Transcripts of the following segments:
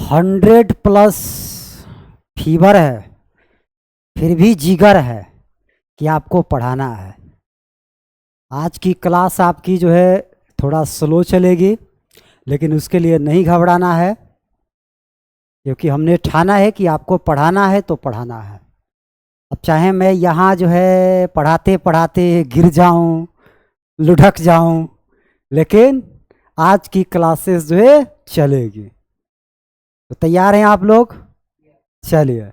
100+ fever है, फिर भी जिगर है कि आपको पढ़ाना है। आज की क्लास आपकी जो है थोड़ा स्लो चलेगी, लेकिन उसके लिए नहीं घबराना है, क्योंकि हमने ठाना है कि आपको पढ़ाना है तो पढ़ाना है। अब चाहे मैं यहाँ जो है पढ़ाते पढ़ाते गिर जाऊँ, लुढ़क जाऊँ, लेकिन आज की क्लासेस जो है चलेगी। तो तैयार हैं आप लोग? चलिए,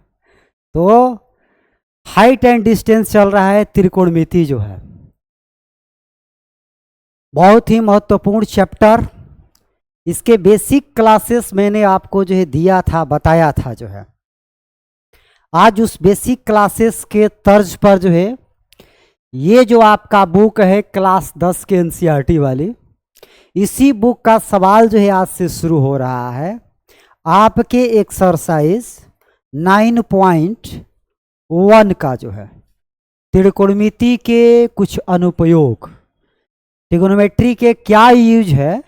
तो हाइट एंड डिस्टेंस चल रहा है, त्रिकोणमिति जो है बहुत ही महत्वपूर्ण चैप्टर। इसके बेसिक क्लासेस मैंने आपको जो है दिया था, बताया था जो है। आज उस बेसिक क्लासेस के तर्ज पर जो है ये जो आपका बुक है क्लास 10 के एनसीईआरटी वाली, इसी बुक का सवाल जो है आज से शुरू हो रहा है। आपके एक्सरसाइज 9.1 का जो है त्रिकोणमिति के कुछ अनुप्रयोग, ट्रिग्नोमेट्री के क्या यूज है,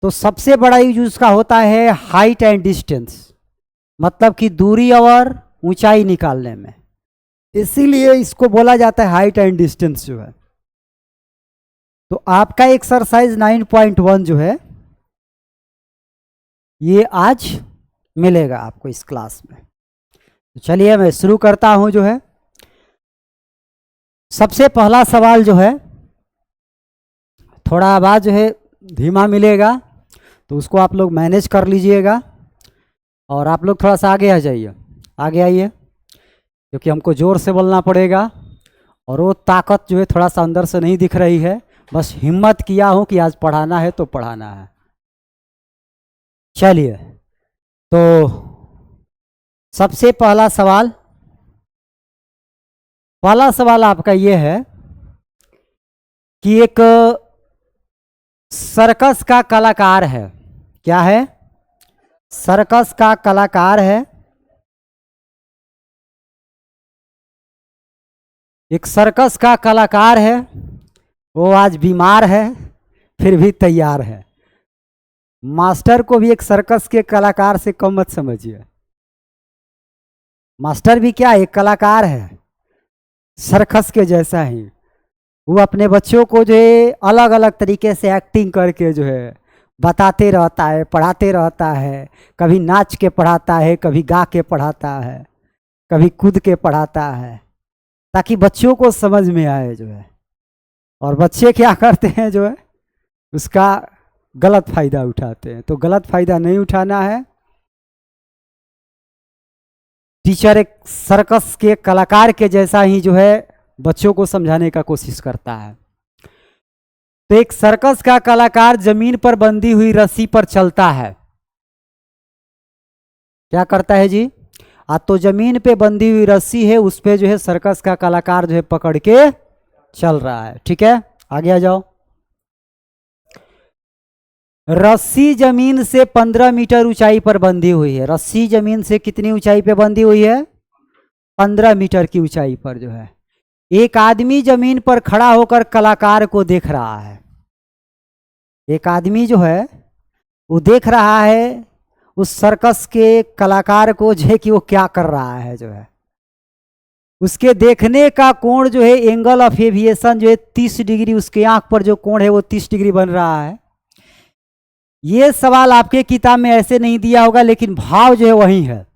तो सबसे बड़ा यूज उसका होता है हाइट एंड डिस्टेंस, मतलब कि दूरी और ऊंचाई निकालने में, इसीलिए इसको बोला जाता है हाइट एंड डिस्टेंस जो है। तो आपका एक्सरसाइज 9.1 जो है ये आज मिलेगा आपको इस क्लास में। तो चलिए मैं शुरू करता हूं जो है। सबसे पहला सवाल जो है, थोड़ा आवाज जो है धीमा मिलेगा तो उसको आप लोग मैनेज कर लीजिएगा, और आप लोग थोड़ा सा आगे आ जाइए, आगे आइए, क्योंकि हमको ज़ोर से बोलना पड़ेगा और वो ताकत जो है थोड़ा सा अंदर से नहीं दिख रही है। बस हिम्मत किया हूँ कि आज पढ़ाना है तो पढ़ाना है। चलिए, तो सबसे पहला सवाल आपका ये है कि एक सर्कस का कलाकार है। क्या है? सर्कस का कलाकार है। एक सर्कस का कलाकार है, वो आज बीमार है फिर भी तैयार है। मास्टर को भी एक सर्कस के कलाकार से कम मत समझिए। मास्टर भी क्या, एक कलाकार है, सर्कस के जैसा ही। वो अपने बच्चों को जो है अलग अलग तरीके से एक्टिंग करके जो है बताते रहता है, पढ़ाते रहता है। कभी नाच के पढ़ाता है, कभी गा के पढ़ाता है, कभी कूद के पढ़ाता है, ताकि बच्चों को समझ में आए जो है। और बच्चे क्या करते हैं जो है उसका गलत फायदा उठाते हैं। तो गलत फायदा नहीं उठाना है। टीचर एक सर्कस के कलाकार के जैसा ही जो है बच्चों को समझाने का कोशिश करता है। तो एक सर्कस का कलाकार जमीन पर बंधी हुई रस्सी पर चलता है। क्या करता है जी? तो जमीन पे बंधी हुई रस्सी है, उस पे जो है सर्कस का कलाकार जो है पकड़ के चल रहा है। ठीक है, आगे आ जाओ। रस्सी जमीन से 15 मीटर ऊंचाई पर बंधी हुई है। रस्सी जमीन से कितनी ऊंचाई पे बंधी हुई है? 15 मीटर की ऊंचाई पर जो है। एक आदमी जमीन पर खड़ा होकर कलाकार को देख रहा है। एक आदमी जो है वो देख रहा है उस सर्कस के कलाकार को जो है कि वो क्या कर रहा है जो है। उसके देखने का कोण जो है, एंगल ऑफ एविएशन जो है 30 डिग्री, उसके आंख पर जो कोण है वो 30 डिग्री बन रहा है। ये सवाल आपके किताब में ऐसे नहीं दिया होगा, लेकिन भाव जो है वही है।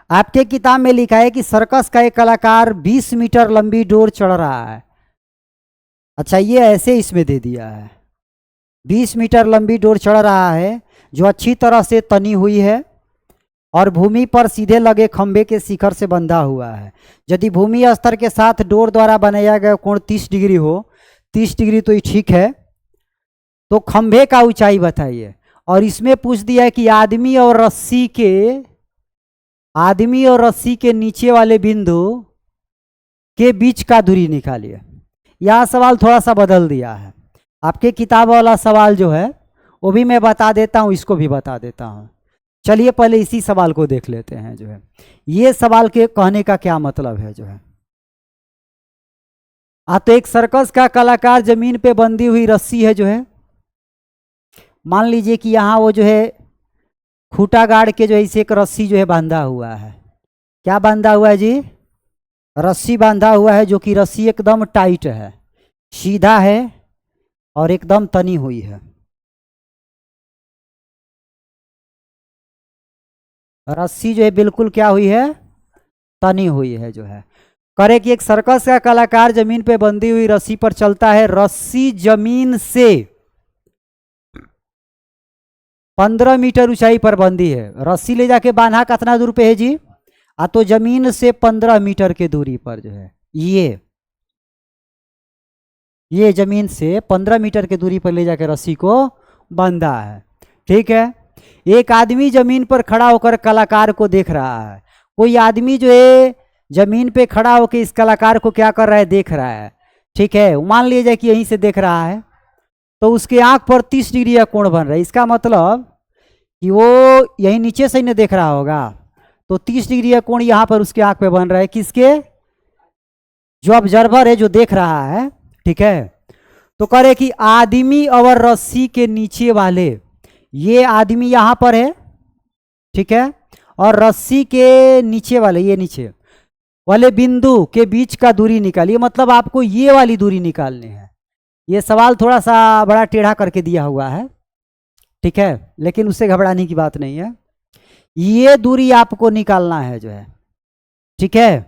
आपके किताब में लिखा है कि सर्कस का एक कलाकार 20 मीटर लंबी डोर चढ़ रहा है। अच्छा, ये ऐसे इसमें दे दिया है 20 मीटर लंबी डोर चढ़ रहा है, जो अच्छी तरह से तनी हुई है और भूमि पर सीधे लगे खंभे के शिखर से बंधा हुआ है। यदि भूमि स्तर के साथ डोर द्वारा बनाया गया कोण 30 डिग्री हो, 30 डिग्री तो ठीक है, तो खंभे का ऊंचाई बताइए। और इसमें पूछ दिया है कि आदमी और रस्सी के नीचे वाले बिंदु के बीच का दूरी निकालिए। यह सवाल थोड़ा सा बदल दिया है। आपके किताब वाला सवाल जो है वो भी मैं बता देता हूं, इसको भी बता देता हूं। चलिए पहले इसी सवाल को देख लेते हैं जो है। ये सवाल के कहने का क्या मतलब है जो है। तो एक सर्कस का कलाकार जमीन पे बंधी हुई रस्सी है जो है, मान लीजिए कि यहाँ वो जो है खूटा गाड़ के जो है इसे एक रस्सी जो है बांधा हुआ है। क्या बांधा हुआ है जी? रस्सी बांधा हुआ है, जो कि रस्सी एकदम टाइट है, सीधा है और एकदम तनी हुई है। रस्सी जो है बिल्कुल क्या हुई है? तनी हुई है जो है। करे कि एक सर्कस का कलाकार जमीन पे बंधी हुई रस्सी पर चलता है। रस्सी जमीन से 15 मीटर ऊंचाई पर बंधी है। रस्सी ले जाके बांधा कितना दूर पे है जी? तो जमीन से 15 मीटर के दूरी पर जो है ये जमीन से 15 मीटर के दूरी पर ले जाकर रस्सी को बांधा है। ठीक है। एक आदमी जमीन पर खड़ा होकर कलाकार को देख रहा है। कोई आदमी जो है जमीन पे खड़ा होकर इस कलाकार को क्या कर रहा है? देख रहा है। ठीक है। मान लीजिए कि यहीं से देख रहा है, तो उसके आंख पर 30 डिग्री का कोण बन रहा है। इसका मतलब कि वो यहीं नीचे से ही देख रहा होगा, तो 30 डिग्री का कोण यहाँ पर उसके आंख पे बन रहा है। किसके? जो ऑब्जर्वर है, जो देख रहा है। ठीक है। तो करे कि आदमी और रस्सी के नीचे वाले, ये आदमी यहां पर है, ठीक है, और रस्सी के नीचे वाले, ये नीचे वाले बिंदु के बीच का दूरी निकालिए। मतलब आपको ये वाली दूरी निकालनी है। ये सवाल थोड़ा सा बड़ा टेढ़ा करके दिया हुआ है, ठीक है, लेकिन उससे घबराने की बात नहीं है। ये दूरी आपको निकालना है जो है। ठीक है,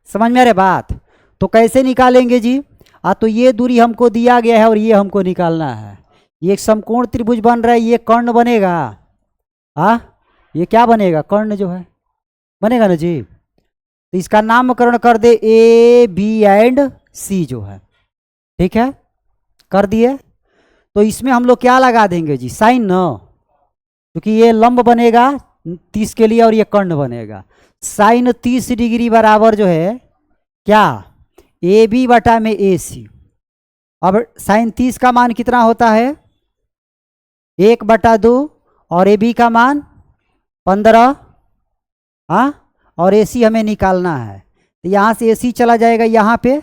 समझ में आ रही बात? तो कैसे निकालेंगे जी? तो ये दूरी हमको दिया गया है और ये हमको निकालना है। ये एक समकोण त्रिभुज बन रहा है, ये कर्ण बनेगा। ये क्या बनेगा? कर्ण जो है बनेगा ना जी। तो इसका नामकरण कर दे ए बी एंड सी जो है। ठीक है, कर दिए। तो इसमें हम लोग क्या लगा देंगे जी? साइन न, क्योंकि ये लंब बनेगा 30 के लिए और ये कर्ण बनेगा। साइन 30 डिग्री बराबर जो है क्या? ए बी बटा में ए सी। अब साइन 30 का मान कितना होता है? 1/2 और ए बी का मान 15। और ए सी हमें निकालना है, तो यहाँ से ए सी चला जाएगा, यहाँ पे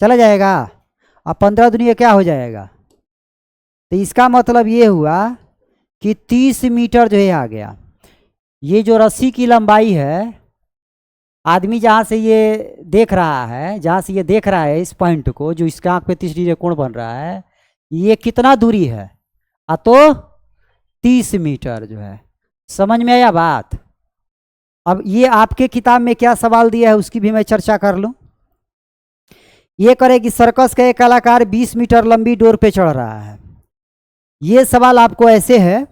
चला जाएगा। अब 15 दुनिया क्या हो जाएगा? तो इसका मतलब ये हुआ कि 30 मीटर जो है आ गया। ये जो रस्सी की लंबाई है, आदमी जहाँ से ये देख रहा है, जहाँ से ये देख रहा है इस पॉइंट को, जो इसका आंख पे 30 डिग्री कोण बन रहा है, ये कितना दूरी है? तो 30 मीटर जो है। समझ में आया बात? अब ये आपके किताब में क्या सवाल दिया है उसकी भी मैं चर्चा कर लूं। ये करे कि सर्कस का एक कलाकार 20 मीटर लंबी डोर पे चढ़ रहा है। ये सवाल आपको ऐसे है,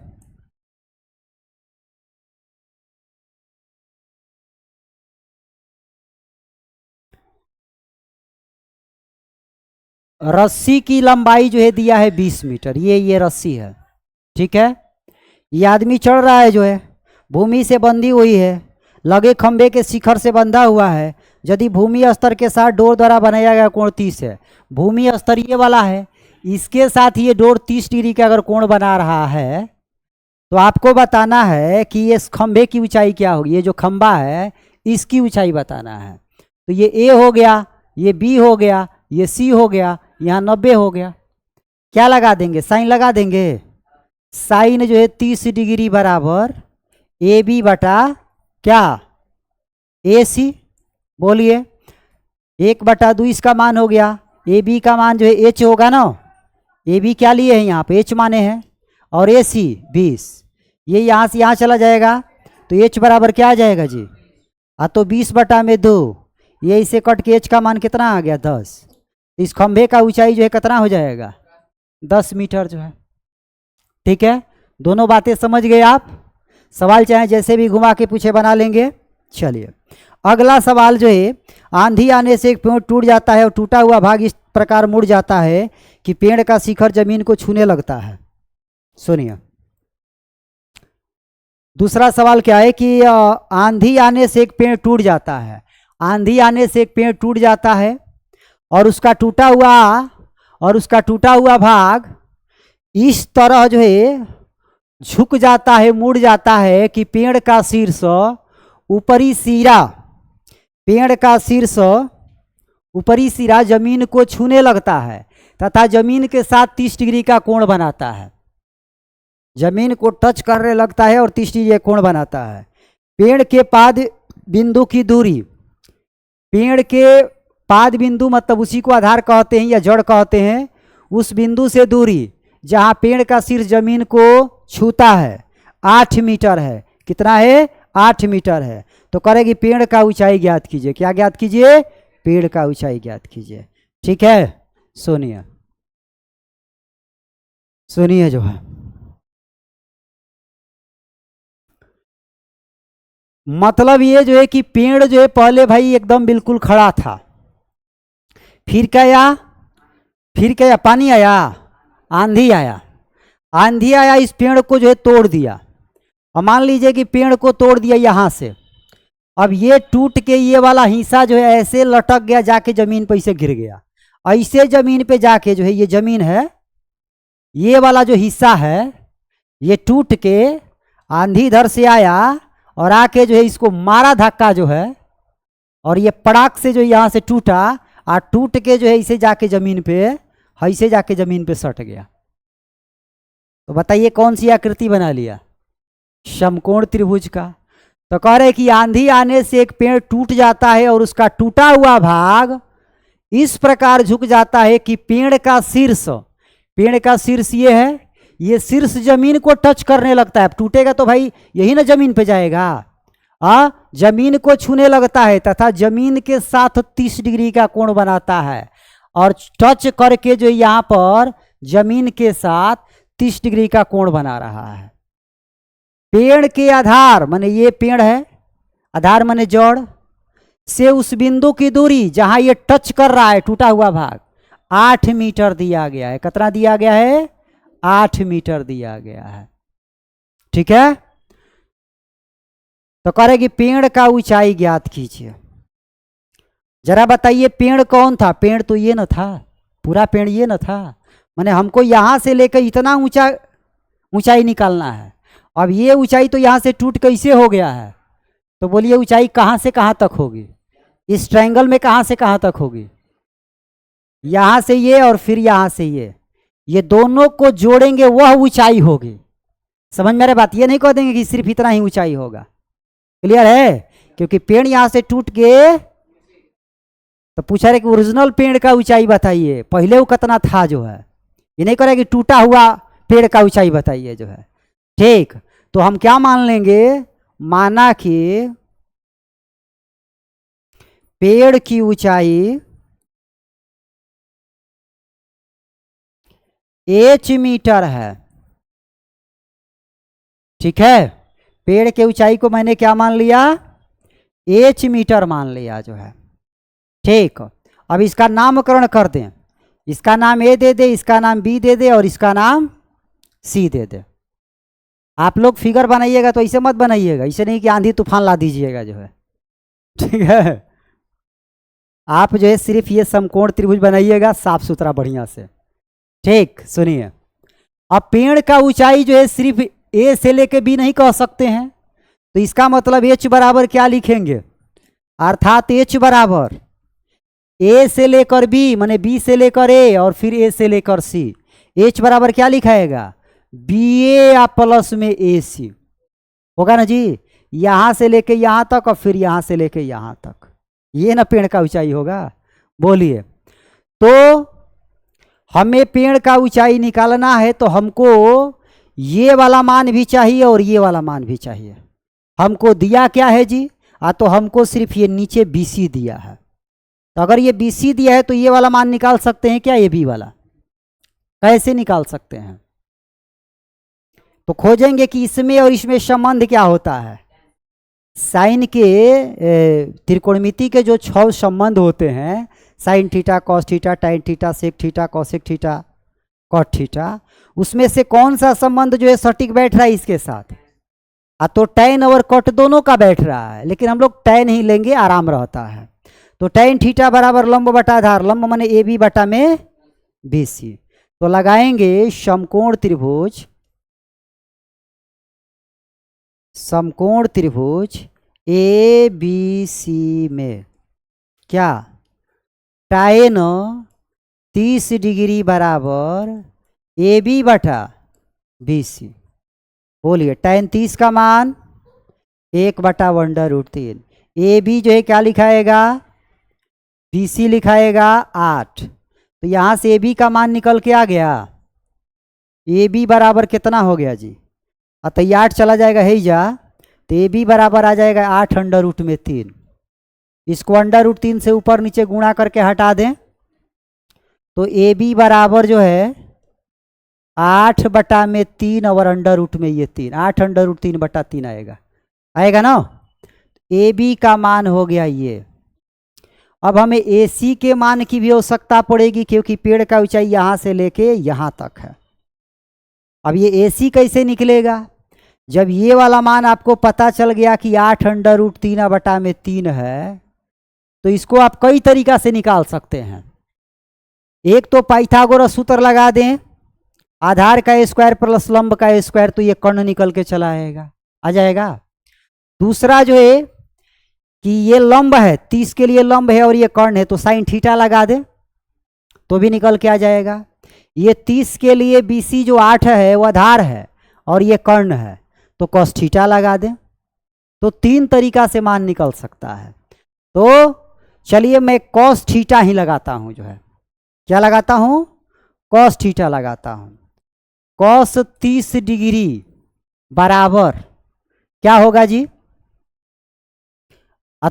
रस्सी की लंबाई जो है दिया है 20 मीटर, ये रस्सी है। ठीक है, ये आदमी चढ़ रहा है जो है, भूमि से बंधी हुई है, लगे खंबे के शिखर से बंधा हुआ है। यदि भूमि स्तर के साथ डोर द्वारा बनाया गया कोण 30 है, भूमि स्तर ये वाला है, इसके साथ ये डोर 30 डिग्री का अगर कोण बना रहा है, तो आपको बताना है कि इस खंबे की ऊंचाई क्या होगी। ये जो खंबा है इसकी ऊंचाई बताना है। तो ये ए हो गया, ये बी हो गया, ये सी हो गया, यहाँ 90 हो गया। क्या लगा देंगे? साइन लगा देंगे। साइन जो है 30 डिग्री बराबर ए बी बटा क्या? ए सी। बोलिए, 1/2 इसका मान हो गया। ए बी का मान जो है एच होगा ना, ए बी क्या लिए हैं यहाँ पे? एच माने हैं, और ए सी 20। ये यहाँ से यहाँ चला जाएगा, तो एच बराबर क्या आ जाएगा जी? तो 20/2। ये इसे कट के एच का मान कितना आ गया? 10। इस खंभे का ऊंचाई जो है कितना हो जाएगा? 10 मीटर जो है। ठीक है, दोनों बातें समझ गए आप? सवाल चाहे जैसे भी घुमा के पूछे बना लेंगे। चलिए अगला सवाल जो है, आंधी आने से एक पेड़ टूट जाता है और टूटा हुआ भाग इस प्रकार मुड़ जाता है कि पेड़ का शिखर जमीन को छूने लगता है। सुनिए, दूसरा सवाल क्या है कि आंधी आने से एक पेड़ टूट जाता है। आंधी आने से एक पेड़ टूट जाता है और उसका टूटा हुआ भाग इस तरह जो है झुक जाता है, मुड़ जाता है कि पेड़ का शीर्ष ऊपरी सिरा जमीन को छूने लगता है तथा जमीन के साथ 30 डिग्री का कोण बनाता है। जमीन को टच करने लगता है और 30 डिग्री कोण बनाता है। पेड़ के पाद बिंदु की दूरी, पेड़ के पाद बिंदु मतलब उसी को आधार कहते हैं या जड़ कहते हैं, उस बिंदु से दूरी जहां पेड़ का शीर्ष जमीन को छूता है 8 मीटर है। कितना है? 8 मीटर है। तो करेगी पेड़ का ऊंचाई ज्ञात कीजिए। क्या ज्ञात कीजिए? पेड़ का ऊंचाई ज्ञात कीजिए। ठीक है, सुनिए सुनिए जो है, मतलब ये जो है कि पेड़ जो है पहले भाई एकदम बिल्कुल खड़ा था, फिर क्या आया? फिर क्या आया? पानी आया, आंधी आया। आंधी आया, इस पेड़ को जो है तोड़ दिया। और मान लीजिए कि पेड़ को तोड़ दिया यहाँ से, अब ये टूट के ये वाला हिस्सा जो है ऐसे लटक गया, जाके जमीन पर इसे गिर गया। ऐसे जमीन पे जाके जो है, ये जमीन है, ये वाला जो हिस्सा है ये टूट के आंधी इधर से आया और आके जो है इसको मारा धक्का जो है, और ये पड़ाक से जो यहाँ से टूटा और टूट के जो है इसे जाके जमीन पे, ऐसे जाके जमीन पे सट गया। तो बताइए कौन सी आकृति बना लिया? समकोण त्रिभुज का। तो कह रहे कि आंधी आने से एक पेड़ टूट जाता है और उसका टूटा हुआ भाग इस प्रकार झुक जाता है कि पेड़ का शीर्ष ये है, ये शीर्ष जमीन को टच करने लगता है। टूटेगा तो भाई यही ना जमीन पे जाएगा, जमीन को छूने लगता है तथा जमीन के साथ 30 डिग्री का कोण बनाता है, और टच करके जो यहाँ पर जमीन के साथ 30 डिग्री का कोण बना रहा है। पेड़ के आधार माने ये पेड़ है, आधार माने जड़ से उस बिंदु की दूरी जहां ये टच कर रहा है टूटा हुआ भाग 8 मीटर दिया गया है। कितना दिया गया है? 8 मीटर दिया गया है। ठीक है, तो करेगी पेड़ का ऊंचाई ज्ञात कीजिए। जरा बताइए पेड़ कौन था? पेड़ तो ये न था, पूरा पेड़ ये न था, माने हमको यहां से लेकर इतना ऊंचाई निकालना है। अब ये ऊंचाई तो यहां से टूट कैसे हो गया है? तो बोलिए ऊंचाई कहां से कहां तक होगी? इस ट्रायंगल में कहां से कहां तक होगी? यहां से ये और फिर यहां से ये दोनों को जोड़ेंगे वह ऊंचाई होगी। समझ में आ रहा बात? ये नहीं कह देंगे कि सिर्फ इतना ही ऊंचाई होगा। क्लियर है? क्योंकि पेड़ यहां से टूट के, तो पूछा रहे कि ओरिजिनल पेड़ का ऊंचाई बताइए, पहले वो कितना था जो है। ये नहीं कह रहा कि टूटा हुआ पेड़ का ऊंचाई बताइए जो है। ठीक, तो हम क्या मान लेंगे? माना कि पेड़ की ऊंचाई h मीटर है। ठीक है, पेड़ के ऊंचाई को मैंने क्या मान लिया? h मीटर मान लिया जो है। ठीक, अब इसका नामकरण कर दें। इसका नाम A दे दे, इसका नाम B दे दे और इसका नाम C दे दे। आप लोग फिगर बनाइएगा तो ऐसे मत बनाइएगा, इसे नहीं कि आंधी तूफान ला दीजिएगा जो है। ठीक है, आप जो है सिर्फ ये समकोण त्रिभुज बनाइएगा साफ सुथरा बढ़िया से। ठीक, सुनिए, अब पेड़ का ऊंचाई जो है सिर्फ A से लेके B नहीं कह सकते हैं, तो इसका मतलब H बराबर क्या लिखेंगे? अर्थात H बराबर A से लेकर B माने B से लेकर A और फिर A से लेकर C। H बराबर क्या लिखाएगा? BA या प्लस में AC होगा ना जी। यहां से लेके यहां तक और फिर यहां से लेके यहां तक, ये ना पेड़ का ऊंचाई होगा। बोलिए, तो हमें पेड़ का ऊंचाई निकालना है तो हमको ये वाला मान भी चाहिए और ये वाला मान भी चाहिए। हमको दिया क्या है जी? तो हमको सिर्फ ये नीचे BC दिया है। तो अगर ये BC दिया है तो ये वाला मान निकाल सकते हैं क्या? ये B वाला कैसे निकाल सकते हैं? तो खोजेंगे कि इसमें और इसमें संबंध क्या होता है। साइन के त्रिकोणमिति के जो 6 संबंध होते हैं, sine theta, cos theta, tan theta, sec theta, cosec theta, cot theta, उसमें से कौन सा संबंध जो है सटीक बैठ रहा है इसके साथ? तो टैन और कॉट दोनों का बैठ रहा है, लेकिन हम लोग टैन ही लेंगे, आराम रहता है। तो टैन थीटा बराबर लंब बटा आधार, लंब माने AB बटा में BC। तो लगाएंगे समकोण त्रिभुज ABC में क्या? टैन 30 डिग्री बराबर AB बटा BC। बोलिए tan 30 का मान 1/√3। ए बी जो है क्या लिखाएगा, BC लिखाएगा 8। तो यहाँ से ए बी का मान निकल के आ गया, ए बी बराबर कितना हो गया जी, तो ये 8 चला जाएगा है जा, तो ए बी बराबर आ जाएगा 8√3। इसको √3 से ऊपर नीचे गुणा करके हटा दें तो ए बी बराबर जो है 8/3 और √ में ये 3, 8√3/3 आएगा, आएगा ना। ए बी का मान हो गया ये। अब हमें ए सी के मान की भी आवश्यकता पड़ेगी क्योंकि पेड़ का ऊंचाई यहाँ से लेके यहाँ तक है। अब ये ए सी कैसे निकलेगा, जब ये वाला मान आपको पता चल गया कि 8√3/3 है, तो इसको आप कई तरीका से निकाल सकते हैं। एक तो पाइथागोरस सूत्र लगा दें, आधार का स्क्वायर प्लस लंब का स्क्वायर, तो ये कर्ण निकल के चला आएगा, आ जाएगा। दूसरा जो है कि ये लंब है, 30 के लिए लंब है और ये कर्ण है, तो साइन थीटा लगा दें तो भी निकल के आ जाएगा। ये 30 के लिए BC जो 8 है वो आधार है और ये कर्ण है, तो cos थीटा लगा दें। तो 3 तरीका से मान निकल सकता है। तो चलिए मैं cos थीटा ही लगाता हूं, जो है क्या लगाता हूं, cos थीटा लगाता हूं। cos 30 डिग्री बराबर क्या होगा जी,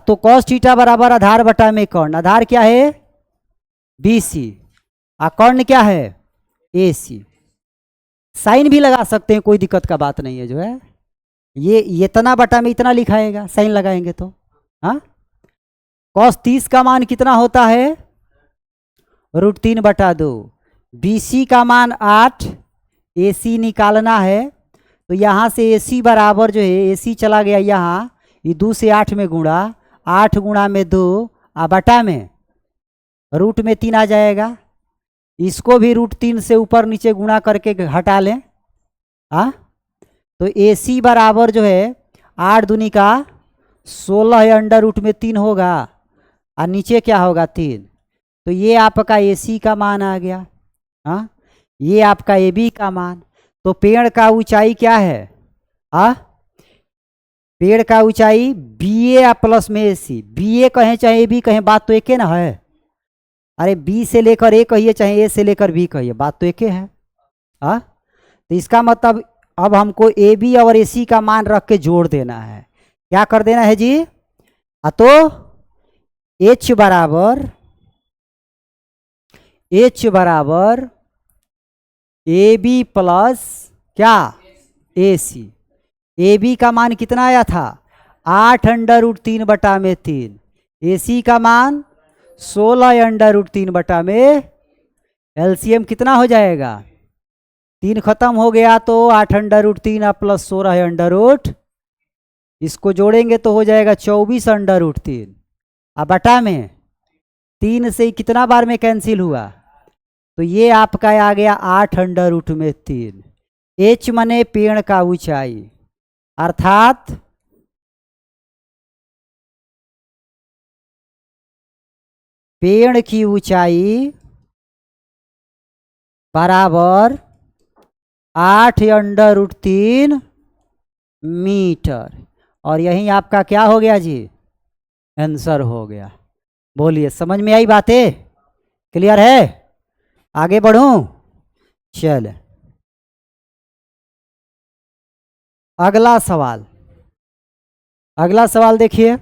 तो cos थीटा बराबर आधार बटा में कर्ण, आधार क्या है BC, कर्ण क्या है AC। साइन भी लगा सकते हैं, कोई दिक्कत का बात नहीं है, जो है ये इतना बटा में इतना लिखाएगा, साइन लगाएंगे तो। हाँ, cos 30 का मान कितना होता है √3/2, BC का मान 8, AC निकालना है, तो यहाँ से AC बराबर जो है AC चला गया यहाँ, ये 2 से 8 में गुणा, 8 गुणा में 2 बटा में √3 आ जाएगा। इसको भी √3 से ऊपर नीचे गुणा करके हटा लें। तो AC बराबर जो है 8 दूनी का 16 है, √3 होगा और नीचे क्या होगा 3। तो ये आपका AC का मान आ गया। ये आपका AB का मान। तो पेड़ का ऊंचाई क्या है, पेड़ का ऊंचाई BA प्लस में AC, BA कहें चाहे AB कहें, बात तो एक ही ना है। अरे B से लेकर A कहिए चाहे A से लेकर B कहिए, बात तो एक ही है। तो इसका मतलब अब हमको AB और AC का मान रख के जोड़ देना है। क्या कर देना है जी, तो H बराबर AB प्लस क्या AC। AB का मान कितना आया था 8√3/3, AC का मान 16√3 में, LCM कितना हो जाएगा 3 खत्म हो गया तो 8√3 प्लस 16 इसको जोड़ेंगे तो हो जाएगा 24√3, अब बटा में 3 से कितना बार में कैंसिल हुआ, तो ये आपका आ गया 8√3। H मने पेड़ का ऊंचाई, अर्थात पेड़ की ऊंचाई बराबर 8√3 मीटर, और यही आपका क्या हो गया जी, आंसर हो गया। बोलिए समझ में आई बातें, क्लियर है, आगे बढ़ूं, चल अगला सवाल देखिए।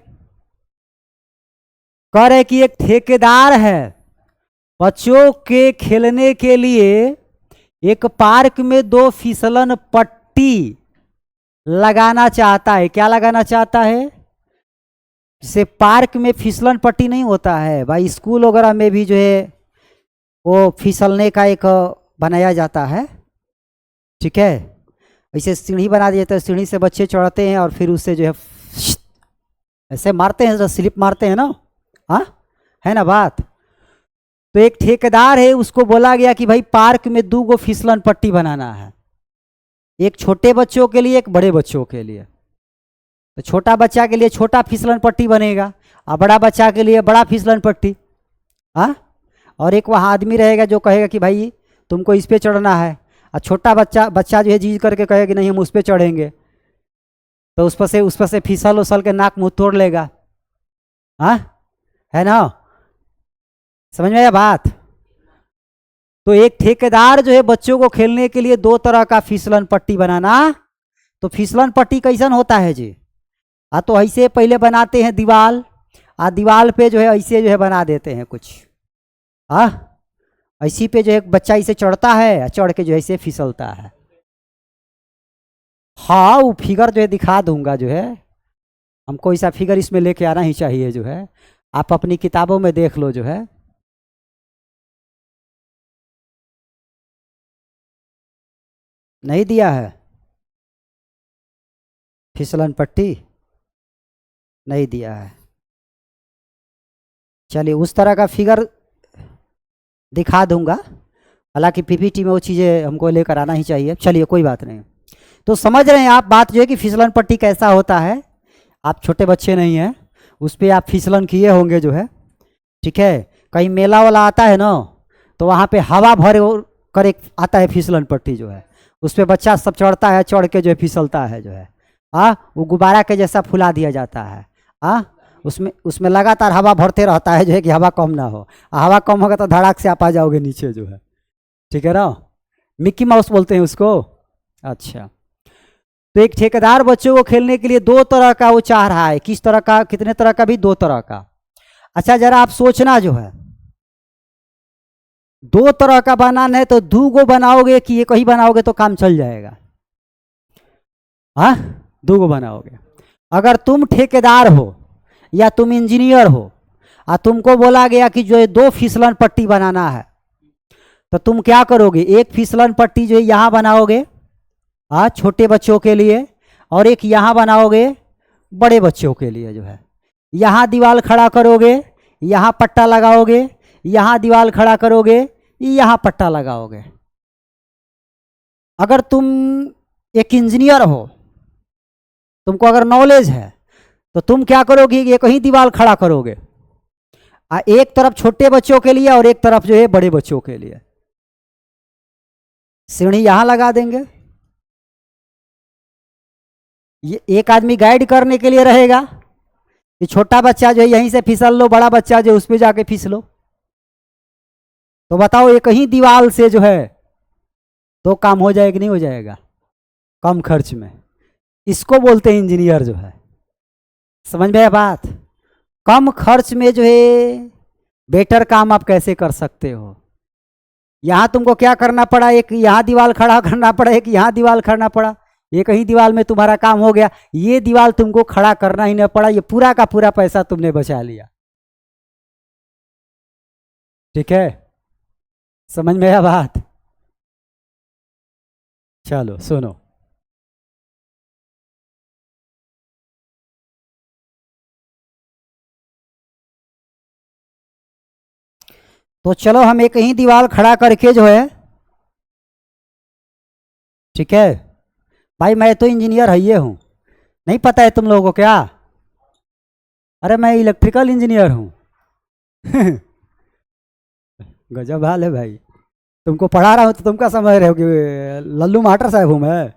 कह रहे कि एक ठेकेदार है, बच्चों के खेलने के लिए एक पार्क में 2 फिसलन पट्टी लगाना चाहता है। क्या लगाना चाहता है, जैसे पार्क में फिसलन पट्टी नहीं होता है भाई, स्कूल वगैरह में भी जो है वो फिसलने का एक बनाया जाता है, ठीक है। ऐसे सीढ़ी बना दिया जाता है, सीढ़ी से बच्चे चढ़ते हैं और फिर उससे जो है ऐसे मारते हैं, स्लिप मारते हैं ना, है ना बात। तो एक ठेकेदार है, उसको बोला गया कि भाई पार्क में 2 फिसलन पट्टी बनाना है, एक छोटे बच्चों के लिए एक बड़े बच्चों के लिए। तो छोटा बच्चा के लिए छोटा फिसलन पट्टी बनेगा और बड़ा बच्चा के लिए बड़ा फिसलन पट्टी। और एक वहाँ आदमी रहेगा जो कहेगा कि भाई तुमको इस पे चढ़ना है, और छोटा बच्चा बच्चा जो है जीज करके कहे कि नहीं हम उस पर चढ़ेंगे, तो उस पर से फिसल उसल के नाक मुंह तोड़ लेगा। हाँ, है ना, समझ में आया बात। तो एक ठेकेदार जो है बच्चों को खेलने के लिए दो तरह का फिसलन पट्टी बनाना। तो फिसलन पट्टी कैसन होता है जी, तो ऐसे पहले बनाते हैं दीवाल, दीवाल पे जो है ऐसे जो है बना देते हैं कुछ, ऐसी पे जो है बच्चा इसे चढ़ता है, चढ़ के जो है इसे फिसलता है। हाँ, वो फिगर जो है दिखा दूंगा, जो है हमको ऐसा फिगर इसमें लेके आना ही चाहिए, जो है आप अपनी किताबों में देख लो, जो है नहीं दिया है फिसलन पट्टी, नहीं दिया है। चलिए उस तरह का फिगर दिखा दूंगा, हालांकि पीपीटी में वो चीज़ें हमको लेकर आना ही चाहिए। चलिए कोई बात नहीं। तो समझ रहे हैं आप बात जो है कि फिसलन पट्टी कैसा होता है। आप छोटे बच्चे नहीं हैं, उस पर आप फिसलन किए होंगे, जो है ठीक है। कहीं मेला वाला आता है ना, तो वहाँ पे हवा भरे कर एक आता है फिसलन पट्टी, जो है उस पर बच्चा सब चढ़ता है, चढ़ के जो है फिसलता है, जो है वो गुब्बारा के जैसा फुला दिया जाता है। उसमें लगातार हवा भरते रहता है, जो है कि हवा कम ना हो। हवा कम होगा तो धड़ाक से आप आ जाओगे नीचे, जो है ठीक है ना। मिक्की माउस बोलते हैं उसको। अच्छा, तो एक ठेकेदार बच्चों को खेलने के लिए दो तरह का वो चाह रहा है। किस तरह का, कितने तरह का भी, दो तरह का। अच्छा जरा आप सोचना, जो है दो तरह का बनाना है तो दो गो बनाओगे कि एक ही बनाओगे तो काम चल जाएगा। हाँ, दो गो बनाओगे। अगर तुम ठेकेदार हो या तुम इंजीनियर हो और तुमको बोला गया कि जो है दो फिसलन पट्टी बनाना है, तो तुम क्या करोगे? एक फिसलन पट्टी जो है यहाँ बनाओगे छोटे बच्चों के लिए, और एक यहाँ बनाओगे बड़े बच्चों के लिए। जो है यहाँ दीवार खड़ा करोगे, यहाँ पट्टा लगाओगे, यहाँ दीवार खड़ा करोगे, यहाँ पट्टा लगाओगे। अगर तुम एक इंजीनियर हो, तुमको अगर नॉलेज है, तो तुम क्या करोगे? एक ही दीवार खड़ा करोगे, एक तरफ छोटे बच्चों के लिए और एक तरफ जो है बड़े बच्चों के लिए। सीढ़ी यहां लगा देंगे, ये एक आदमी गाइड करने के लिए रहेगा कि छोटा बच्चा जो है यहीं से फिसल लो, बड़ा बच्चा जो उस पर जाके फिसलो। तो बताओ एक ही दीवार से जो है तो काम हो जाएगा नहीं हो जाएगा? कम खर्च में। इसको बोलते हैं इंजीनियर, जो है समझ में आया बात। कम खर्च में जो है बेटर काम आप कैसे कर सकते हो। यहां तुमको क्या करना पड़ा? एक यहां दीवार खड़ा करना पड़ा, एक यहां दीवार खड़ा पड़ा, एक ही दीवार में तुम्हारा काम हो गया। ये दीवार तुमको खड़ा करना ही नहीं पड़ा, ये पूरा का पूरा पैसा तुमने बचा लिया। ठीक है, समझ में आया बात। चलो सुनो, तो चलो हम एक ही दीवार खड़ा करके जो है, ठीक है भाई, मैं तो इंजीनियर है ये हूं, नहीं पता है तुम लोगों को क्या? अरे मैं इलेक्ट्रिकल इंजीनियर हूं। गजब हाल है भाई, तुमको पढ़ा रहा हूं तो तुम क्या समझ रहे हो कि लल्लू मास्टर साहब हूं मैं?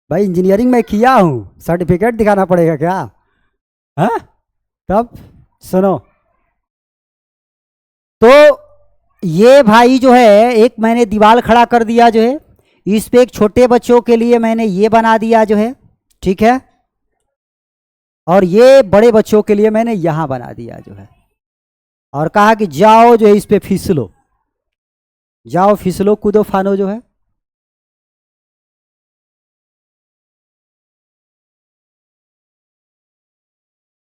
भाई इंजीनियरिंग में किया हूं, सर्टिफिकेट दिखाना पड़ेगा क्या? हाँ, तब सुनो, तो ये भाई जो है एक मैंने दीवार खड़ा कर दिया, जो है इस पे एक छोटे बच्चों के लिए मैंने ये बना दिया, जो है ठीक है, और ये बड़े बच्चों के लिए मैंने यहां बना दिया, जो है, और कहा कि जाओ जो है इस पे फिसलो, जाओ फिसलो कूदो फानो, जो है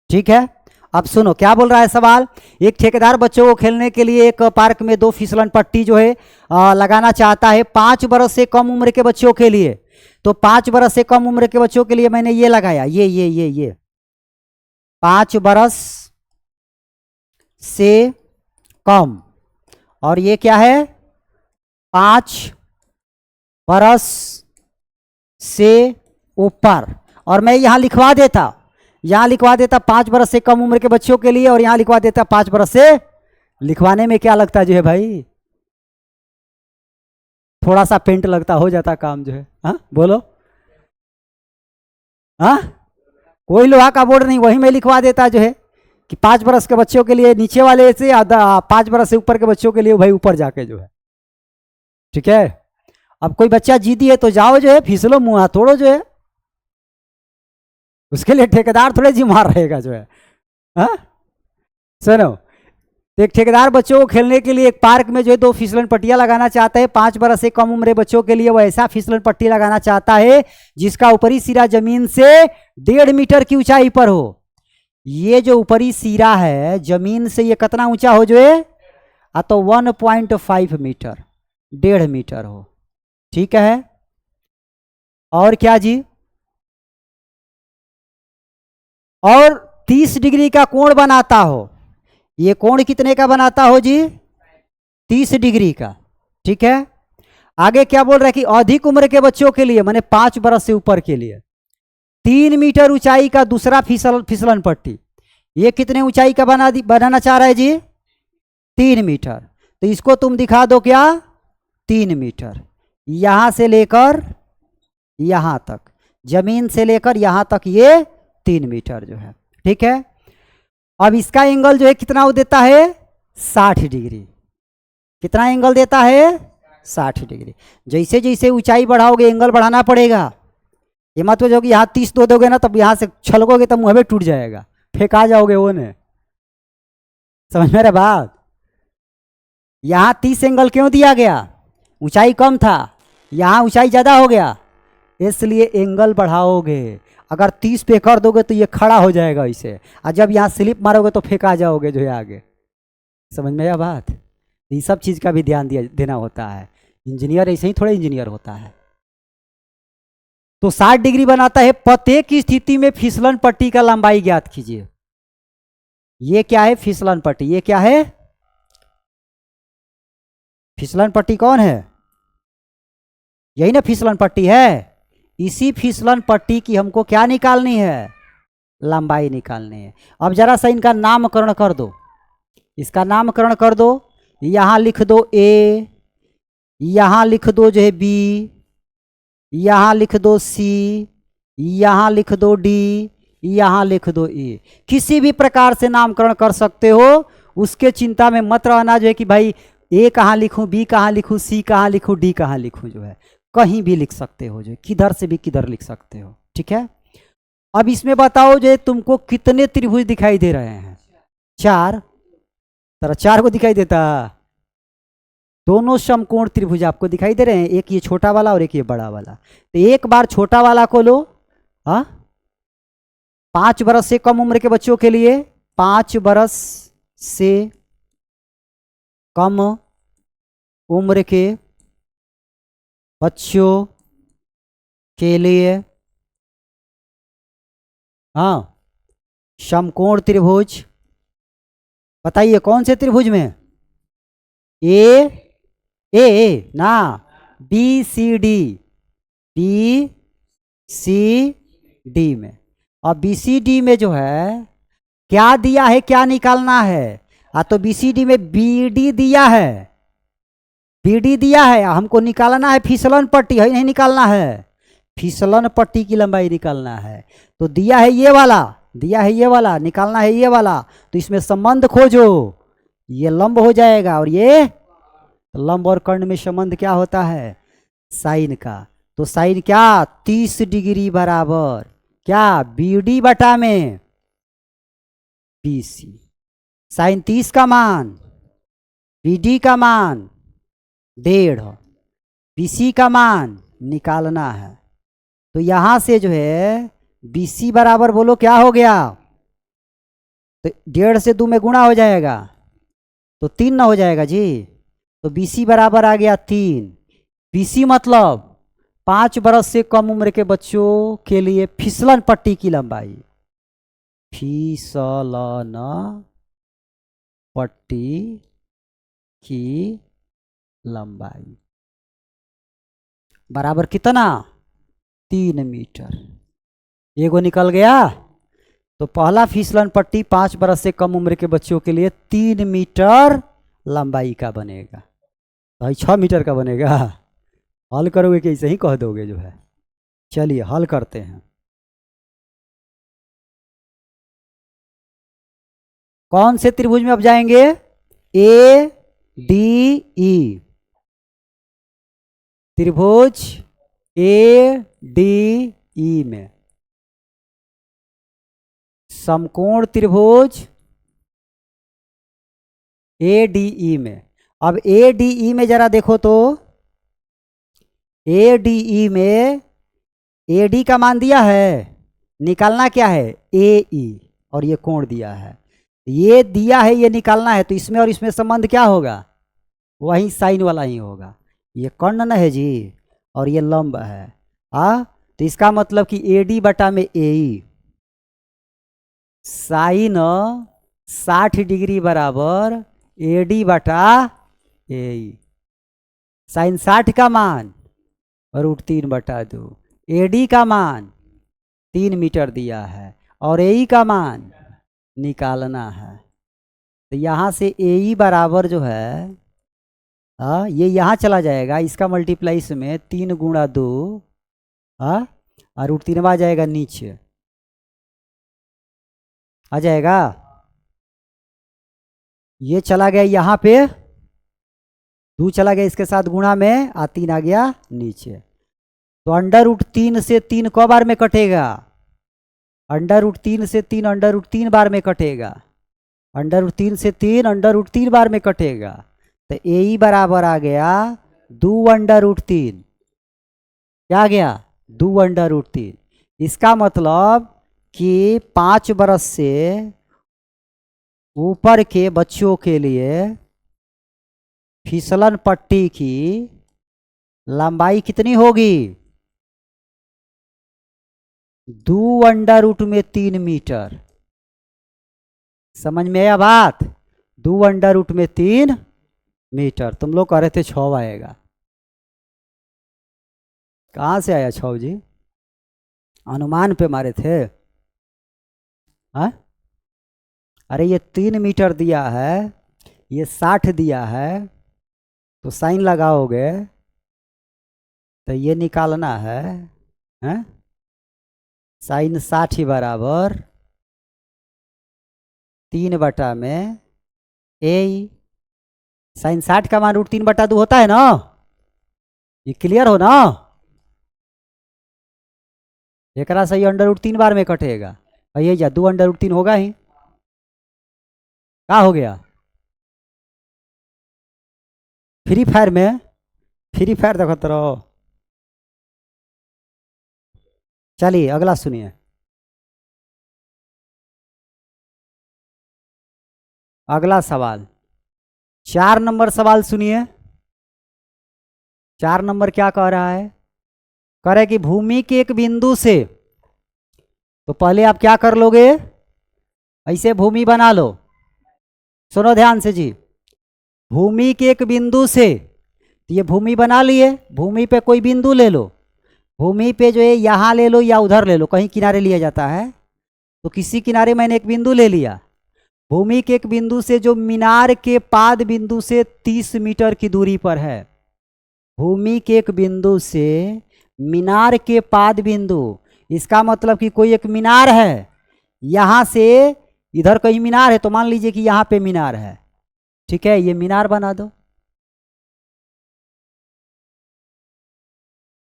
ठीक है। अब सुनो क्या बोल रहा है सवाल। एक ठेकेदार बच्चों को खेलने के लिए एक पार्क में दो फिसलन पट्टी जो है लगाना चाहता है 5 बरस से कम उम्र के बच्चों के लिए। तो 5 बरस से कम उम्र के बच्चों के लिए मैंने ये लगाया, ये 5 बरस से कम, और ये क्या है 5 बरस से ऊपर। और मैं यहां लिखवा देता, यहां लिखवा देता 5 बरस से कम उम्र के बच्चों के लिए, और यहां लिखवा देता 5 बरस से। लिखवाने में क्या लगता जो है भाई? थोड़ा सा पेंट लगता हो जाता काम जो है। हाँ बोलो, हाँ कोई लोहा का बोर्ड नहीं, वही में लिखवा देता जो है कि 5 बरस के बच्चों के लिए नीचे वाले से 5 बरस से ऊपर के बच्चों के लिए भाई ऊपर जाके जो है। ठीक है, अब कोई बच्चा जीती है तो जाओ जो है फिसलो मुँह तोड़ो जो है, उसके लिए ठेकेदार थोड़े जिम्मेदार रहेगा जो है। हाँ सुनो, तो एक ठेकेदार बच्चों को खेलने के लिए एक पार्क में जो है 2 फिसलन पट्टियां लगाना चाहता है। 5 बरस से कम उम्र बच्चों के लिए वो ऐसा फिसलन पट्टी लगाना चाहता है जिसका ऊपरी सिरा जमीन से 1.5 मीटर की ऊंचाई पर हो। ये जो ऊपरी सिरा है जमीन से ये कितना ऊंचा हो जो है, तो 1.5 मीटर, 1.5 मीटर हो। ठीक है, और क्या जी, और 30 डिग्री का कोण बनाता हो। ये कोण कितने का बनाता हो जी, 30 डिग्री का। ठीक है, आगे क्या बोल रहा है कि अधिक उम्र के बच्चों के लिए माने 5 बरस से ऊपर के लिए 3 मीटर ऊंचाई का दूसरा फिसलन पट्टी। ये कितने ऊंचाई का बनाना चाह रहा है जी, 3 मीटर। तो इसको तुम दिखा दो क्या, 3 मीटर, यहां से लेकर यहां तक, जमीन से लेकर यहां तक ये 3 मीटर जो है। ठीक है, अब इसका एंगल जो है कितना वो देता है, 60 डिग्री। कितना एंगल देता है, 60 डिग्री। जैसे जैसे ऊंचाई बढ़ाओगे एंगल बढ़ाना पड़ेगा। ये मत जो कि यहाँ 30 दो दोगे ना तब यहाँ से छलकोगे तब मुँह में टूट जाएगा, फेंका जाओगे वो ने। समझ में रहे बात, यहाँ 30 एंगल क्यों दिया गया, ऊंचाई कम था, यहाँ ऊंचाई ज़्यादा हो गया, इसलिए एंगल बढ़ाओगे। अगर 30 पे कर दोगे तो ये खड़ा हो जाएगा इसे, और जब यहाँ स्लिप मारोगे तो फेंका जाओगे जो है आगे। समझ में आया बात, ये सब चीज़ का भी ध्यान देना होता है। इंजीनियर ऐसे ही थोड़ा इंजीनियर होता है। तो 60 डिग्री बनाता है। प्रत्येक की स्थिति में फिसलन पट्टी का लंबाई ज्ञात कीजिए। ये क्या है, फिसलन पट्टी। ये क्या है, फिसलन पट्टी कौन है, यही ना फिसलन पट्टी है। इसी फिसलन पट्टी की हमको क्या निकालनी है, लंबाई निकालनी है। अब जरा सा इनका नामकरण कर दो, इसका नामकरण कर दो। यहां लिख दो ए, यहां लिख दो जो है बी, यहां लिख दो सी, यहां लिख दो डी, यहां लिख दो ए। किसी भी प्रकार से नामकरण कर सकते हो, उसके चिंता में मत रहना जो है कि भाई ए कहाँ लिखूं, बी कहाँ लिखूं, सी कहाँ लिखूं, डी कहाँ लिखूं, जो है कहीं भी लिख सकते हो, जो किधर से भी किधर लिख सकते हो। ठीक है, अब इसमें बताओ जो तुमको कितने त्रिभुज दिखाई दे रहे हैं, 4। तरह 4 को दिखाई देता, दोनों समकोण त्रिभुज आपको दिखाई दे रहे हैं, एक ये छोटा वाला और एक ये बड़ा वाला। तो एक बार छोटा वाला को लो, 5 बरस से कम उम्र के बच्चों के लिए, 5 बरस से कम उम्र के बच्चों के लिए समकोण त्रिभुज। बताइए कौन से त्रिभुज में, ए ना, बी सी डी में। और बी सी डी में जो है क्या दिया है, क्या निकालना है, तो बी सी डी में बी डी दिया है, बीडी दिया है, हमको निकालना है फिसलन पट्टी, है नहीं निकालना है, फिसलन पट्टी की लंबाई निकालना है। तो दिया है ये वाला, दिया है ये वाला, निकालना है ये वाला। तो इसमें संबंध खोजो, ये लंब हो जाएगा और ये लंब और कर्ण में संबंध क्या होता है, साइन का। तो साइन क्या, 30 डिग्री बराबर क्या, बीडी बटा में बीसी। साइन 30 का मान, बीडी का मान 1.5, बीसी का मान निकालना है। तो यहां से जो है बीसी बराबर बोलो क्या हो गया, तो 1.5 से 2 में गुणा हो जाएगा तो 3 ना हो जाएगा जी। तो बीसी बराबर आ गया 3। बीसी मतलब 5 बरस से कम उम्र के बच्चों के लिए फिसलन पट्टी की लंबाई, फिसलन पट्टी की लंबाई बराबर कितना, 3 मीटर। एगो निकल गया। तो पहला फिसलन पट्टी 5 बरस से कम उम्र के बच्चों के लिए 3 मीटर लंबाई का बनेगा, भाई 6 मीटर का बनेगा। हल करोगे कि ऐसे ही कह दोगे जो है। चलिए हल करते हैं। कौन से त्रिभुज में अब जाएंगे? ए डी ई, त्रिभुज ए डी ई में, समकोण त्रिभुज ए डी ई में। अब ए डी ई में जरा देखो तो, ए डी ई में ए डी का मान दिया है, निकालना क्या है? ए ई, और ये कोण दिया है, ये दिया है, ये निकालना है। तो इसमें और इसमें संबंध क्या होगा? वही साइन वाला ही होगा। ये कर्ण न है जी, और ये लंब है। तो इसका मतलब कि ए डी बटा में ए ई, साइन 60 डिग्री बराबर ए डी बटा ए ई। साइन 60 का मान √3/2, ए डी का मान 3 मीटर दिया है, और ए ई का मान निकालना है। तो यहाँ से ए ई बराबर जो है, ये यहाँ चला जाएगा, इसका मल्टीप्लाई इसमें 3 गुणा 2, और √3 आ जाएगा नीचे, आ जाएगा। ये चला गया यहाँ पे, 2 चला गया इसके साथ गुणा में, 3 आ गया नीचे। तो √3 से 3 क बार में कटेगा? √3 से 3 √3 बार में कटेगा, √3 से 3 √3 बार में कटेगा। तो ए ई बराबर आ गया 2√3, क्या आ गया? 2√3। इसका मतलब कि 5 बरस से ऊपर के बच्चों के लिए फिसलन पट्टी की लंबाई कितनी होगी? 2√3 मीटर। समझ में आया बात? 2√3 मीटर। तुम लोग कह रहे थे 6 आएगा, कहाँ से आया 6 जी? अनुमान पे मारे थे। हाँ, अरे ये 3 मीटर दिया है, ये 60 दिया है, तो साइन लगाओगे तो ये निकालना है, हैं? साइन 60 बराबर 3 बटा में ए, साइन 60 का मान √3/2 होता है ना? ये क्लियर हो ना? एक सही √3 बार में कटेगा, और ये जा 2√3 होगा ही। क्या हो गया? फ्री फायर में, फ्री फायर देखते रहो। चलिए अगला सुनिए। अगला सवाल, 4 नंबर सवाल सुनिए। 4 नंबर क्या कह रहा है? कह रहा है कि भूमि के एक बिंदु से, तो पहले आप क्या कर लोगे? ऐसे भूमि बना लो, सुनो ध्यान से जी। भूमि के एक बिंदु से, ये भूमि बना लिए, भूमि पे कोई बिंदु ले लो, भूमि पे जो है यहाँ ले लो या उधर ले लो, कहीं किनारे लिया जाता है, तो किसी किनारे मैंने एक बिंदु ले लिया। भूमि के एक बिंदु से जो मीनार के पाद बिंदु से 30 मीटर की दूरी पर है, भूमि के एक बिंदु से मीनार के पाद बिंदु, इसका मतलब कि कोई एक मीनार है, यहाँ से इधर कहीं मीनार है, तो मान लीजिए कि यहाँ पे मीनार है, ठीक है, ये मीनार बना दो।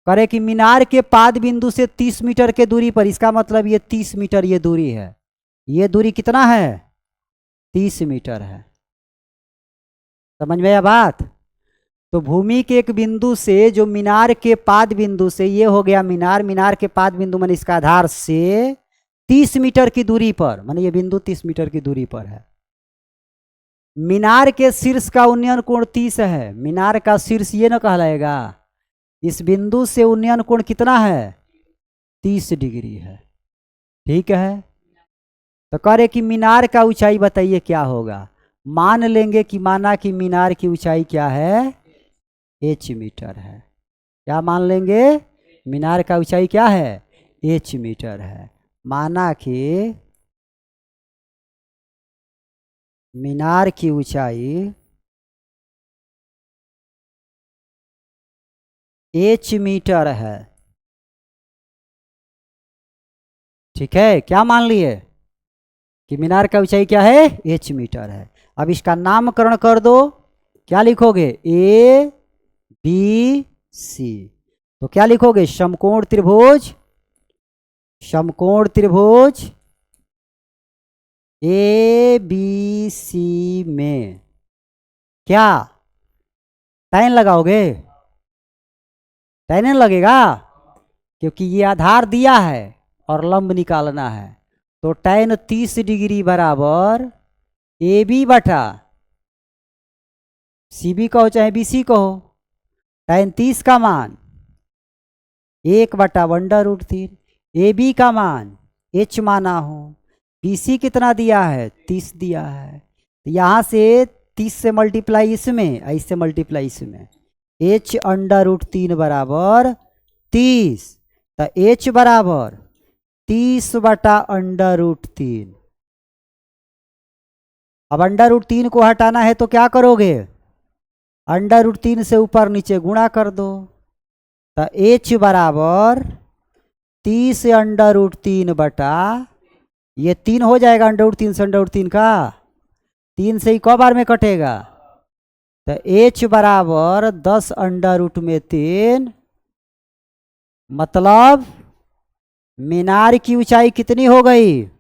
करे कि मीनार के पाद बिंदु से 30 मीटर के दूरी पर, इसका मतलब ये 30 मीटर ये दूरी है। ये दूरी कितना है? 30 मीटर है। समझ में आया बात? तो भूमि के एक बिंदु से जो मीनार के पाद बिंदु से, ये हो गया मीनार, मीनार के पाद बिंदु माने इसका आधार से 30 मीटर की दूरी पर, माने ये बिंदु 30 मीटर की दूरी पर है। मीनार के शीर्ष का उन्नयन कोण 30 है, मीनार का शीर्ष ये न कहलाएगा। इस बिंदु से उन्नयन कोण कितना है? 30 डिग्री है, ठीक है। तो कह रहे कि मीनार का ऊंचाई बताइए क्या होगा? मान लेंगे कि माना कि मीनार की ऊंचाई क्या है? h मीटर है। क्या मान लेंगे? मीनार का ऊंचाई क्या है? h मीटर है। माना कि मीनार की ऊंचाई एच मीटर है। ठीक है, क्या मान लिए कि मीनार का ऊंचाई क्या है, एच मीटर है। अब इसका नामकरण कर दो, क्या लिखोगे, ए बी सी। तो क्या लिखोगे, समकोण त्रिभुज, समकोण त्रिभुज ए बी सी में क्या टैन लगाओगे, टैन लगेगा, क्योंकि ये आधार दिया है और लंब निकालना है। तो टैन 30 डिग्री बराबर ए बी बटा सी बी कहो चाहे बी सी कहो, टैन 30 का मान 1/√3, ए बी का मान एच माना हो, बी सी कितना दिया है, 30 दिया है। तो यहाँ से 30 से मल्टीप्लाई इसमें, ऐसे मल्टीप्लाई इसमें, h√3 बराबर 30। तो h बराबर 30/√3। अब √3 को हटाना है तो क्या करोगे, √3 से ऊपर नीचे गुणा कर दो। तो h बराबर 30√3 बटा, ये 3 हो जाएगा √3 से √3 का, 3 से ही क बार में कटेगा। तो h बराबर 10√3, मतलब मीनार की ऊंचाई कितनी हो गई,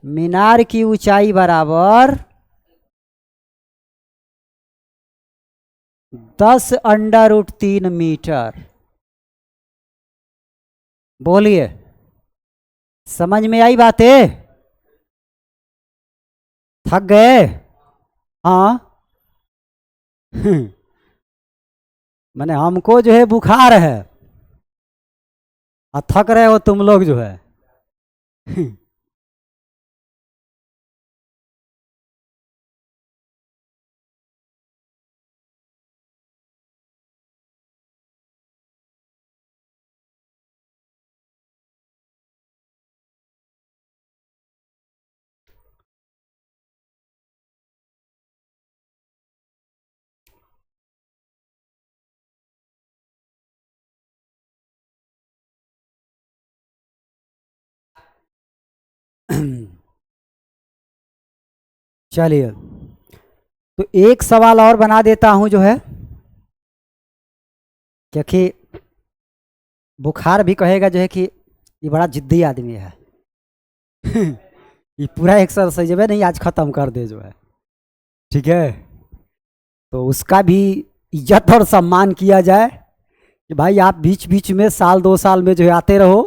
मीनार की ऊंचाई बराबर 10√3 मीटर। बोलिए, समझ में आई बातें, थक गए, हाँ मैंने हमको जो है बुखार है और थक रहे हो तुम लोग जो है चलिए, तो एक सवाल और बना देता हूं जो है, क्योंकि बुखार भी कहेगा जो है कि ये बड़ा जिद्दी आदमी है ये पूरा एक्सरसाइज है नहीं आज खत्म कर दे जो है, ठीक है। तो उसका भी इज्जत और सम्मान किया जाए कि भाई आप बीच बीच में साल 2 साल में जो है आते रहो।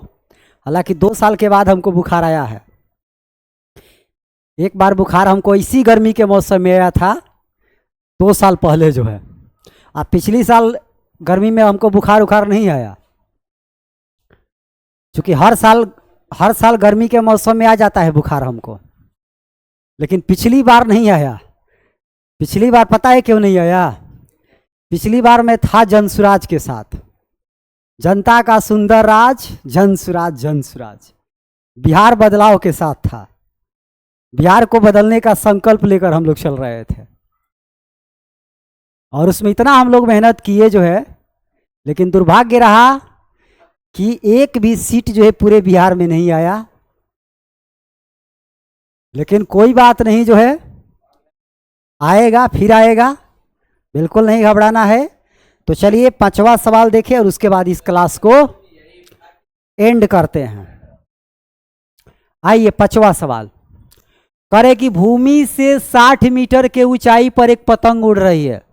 हालांकि 2 साल के बाद हमको बुखार आया है, एक बार बुखार हमको इसी गर्मी के मौसम में आया था 2 साल पहले जो है, अब पिछली साल गर्मी में हमको बुखार उखार नहीं आया, क्योंकि हर साल गर्मी के मौसम में आ जाता है बुखार हमको, लेकिन पिछली बार नहीं आया। पिछली बार पता है क्यों नहीं आया, पिछली बार मैं था जनसुराज के साथ, जनता का सुंदर राज, जनसुराज जनसुराज, बिहार बदलाव के साथ था, बिहार को बदलने का संकल्प लेकर हम लोग चल रहे थे, और उसमें इतना हम लोग मेहनत किए जो है, लेकिन दुर्भाग्य रहा कि एक भी सीट जो है पूरे बिहार में नहीं आया। लेकिन कोई बात नहीं जो है, आएगा फिर आएगा, बिल्कुल नहीं घबराना है। तो चलिए 5वां सवाल देखें और उसके बाद इस क्लास को एंड करते हैं। आइए 5वां सवाल करे कि भूमि से 60 मीटर के ऊंचाई पर एक पतंग उड़ रही है।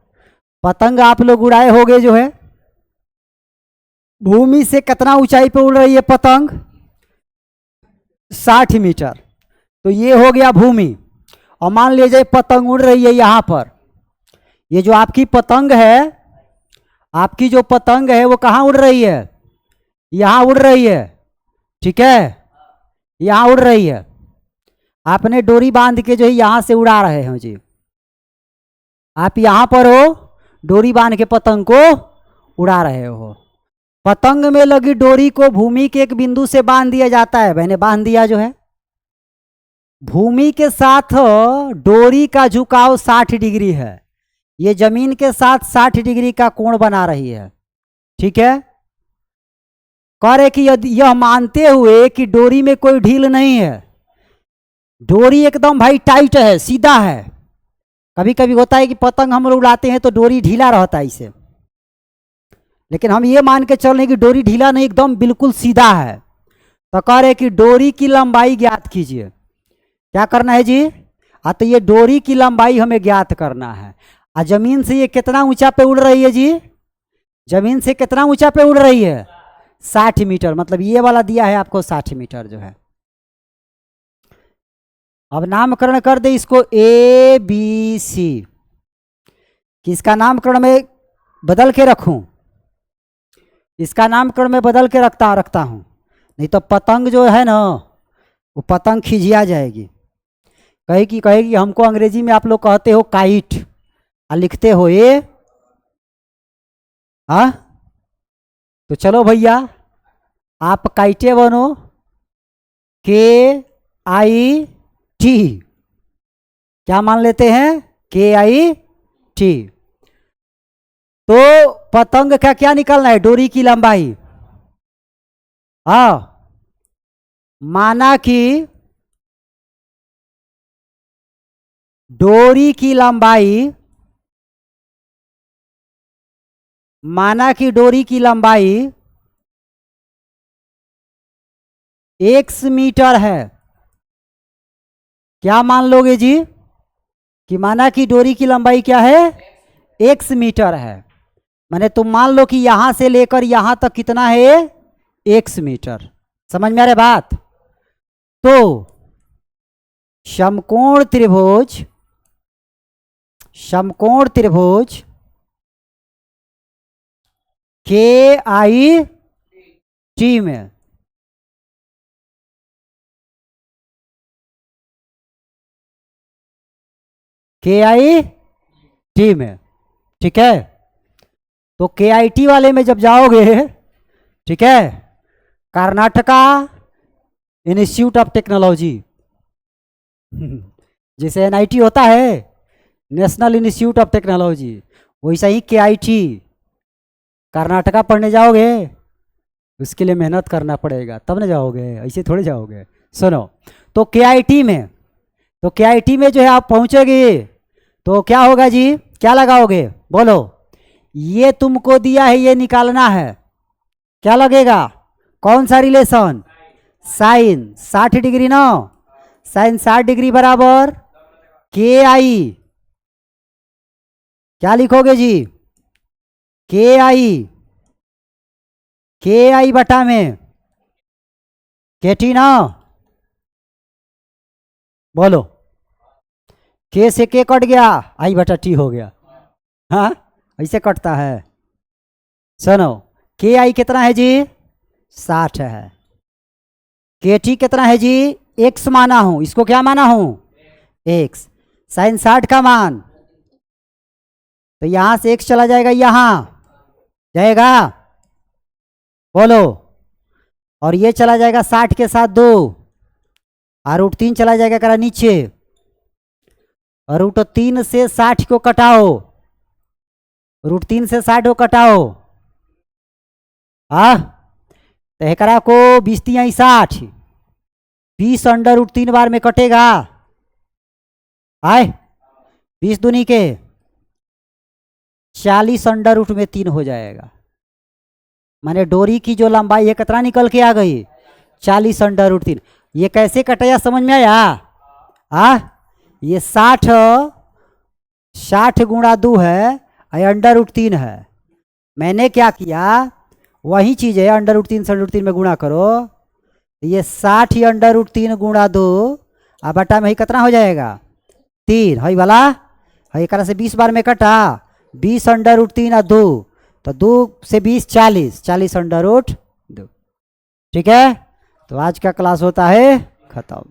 पतंग आप लोग उड़ाए होंगे जो है, भूमि से कितना ऊंचाई पे उड़ रही है पतंग, 60 मीटर। तो ये हो गया भूमि, और मान लीजिए पतंग उड़ रही है यहां पर, ये जो आपकी पतंग है, आपकी जो पतंग है वो कहां उड़ रही है, यहां उड़ रही है, ठीक है, यहां उड़ रही है। आपने डोरी बांध के जो है यहां से उड़ा रहे हैं जी, आप यहां पर हो, डोरी बांध के पतंग को उड़ा रहे हो। पतंग में लगी डोरी को भूमि के एक बिंदु से बांध दिया जाता है, मैंने बांध दिया जो है। भूमि के साथ डोरी का झुकाव 60 डिग्री है, ये जमीन के साथ 60 डिग्री का कोण बना रही है, ठीक है। कह रहे कि यदि यह मानते हुए कि डोरी में कोई ढील नहीं है, डोरी एकदम भाई टाइट है, सीधा है। कभी कभी होता है कि पतंग हम लोग उड़ाते हैं तो डोरी ढीला रहता है इसे, लेकिन हम ये मान के चल रहे कि डोरी ढीला नहीं, एकदम बिल्कुल सीधा है। तो कह रहे कि डोरी की लंबाई ज्ञात कीजिए। क्या करना है जी? तो ये डोरी की लंबाई हमें ज्ञात करना है। जमीन से ये कितना ऊंचा पे उड़ रही है जी? जमीन से कितना ऊंचा पे उड़ रही है? 60 मीटर। मतलब ये वाला दिया है आपको 60 मीटर जो है। अब नामकरण कर दे इसको ए बी सी। किसका नामकरण में बदल के रखूं? इसका नामकरण में बदल के रखता हूं, नहीं तो पतंग जो है ना वो पतंग खिजिया जाएगी। कहेगी हमको अंग्रेजी में आप लोग कहते हो काइट, लिखते हो ये। हाँ तो चलो भैया आप काइटे बनो, KIT। क्या मान लेते हैं? KIT। तो पतंग का क्या निकालना है? डोरी की लंबाई। माना कि डोरी की लंबाई, x मीटर है। क्या मान लोगे जी? कि माना कि डोरी की लंबाई क्या है? x मीटर है। माने तुम मान लो कि यहां से लेकर यहां तक कितना है? x metre. समझ में आ रहा बात? तो समकोण त्रिभुज KIT में ठीक है। तो KIT वाले में जब जाओगे, ठीक है, कर्नाटका इंस्टीट्यूट ऑफ टेक्नोलॉजी, जैसे NIT होता है नेशनल इंस्टीट्यूट ऑफ टेक्नोलॉजी, वैसा ही KIT कर्नाटका पढ़ने जाओगे, उसके लिए मेहनत करना पड़ेगा तब ना जाओगे, ऐसे थोड़े जाओगे। सुनो, तो KIT में जो है आप पहुंचोगे तो क्या होगा जी? क्या लगाओगे? बोलो। ये तुमको दिया है, ये निकालना है। क्या लगेगा? कौन सा रिलेशन? साइन 60 डिग्री ना, साइन 60 डिग्री बराबर KI। क्या लिखोगे जी? KI बटा में KT ना। बोलो, K से K कट गया, I बटा T हो गया। हाँ ऐसे कटता है। सुनो, KI कितना है जी? 60 है। KT कितना है जी? x माना हूं, इसको क्या माना हूं? x। साइन 60 का मान, तो यहां से x चला जाएगा, यहां जाएगा। बोलो, और ये चला जाएगा 60 के साथ 2, और √3 चला जाएगा करा नीचे, और √3 से 60 को कटाओ, √3 से 60 को कटाओ। तो एकरा को 20 × 60, 20 अंडर √3 बार में कटेगा। 20 दूनी के 40 अंडर √3 हो जाएगा। माने डोरी की जो लंबाई है कितना निकल के आ गई? 40 अंडर √3। ये कैसे कटाया समझ में आया? ये 60 गुणा 2 है, अंडर √3 है। मैंने क्या किया, वही चीज है, अंडर √3 से √3 में गुणा करो, ये 60 अंडर √3 गुणा 2 बटा में ही कितना हो जाएगा? 3 है वाला है। एक से 20 बार में कटा, 20 अंडर √3 और 2, तो 2 से 20 40 अंडर √2। ठीक है, तो आज का क्लास होता है खत्म।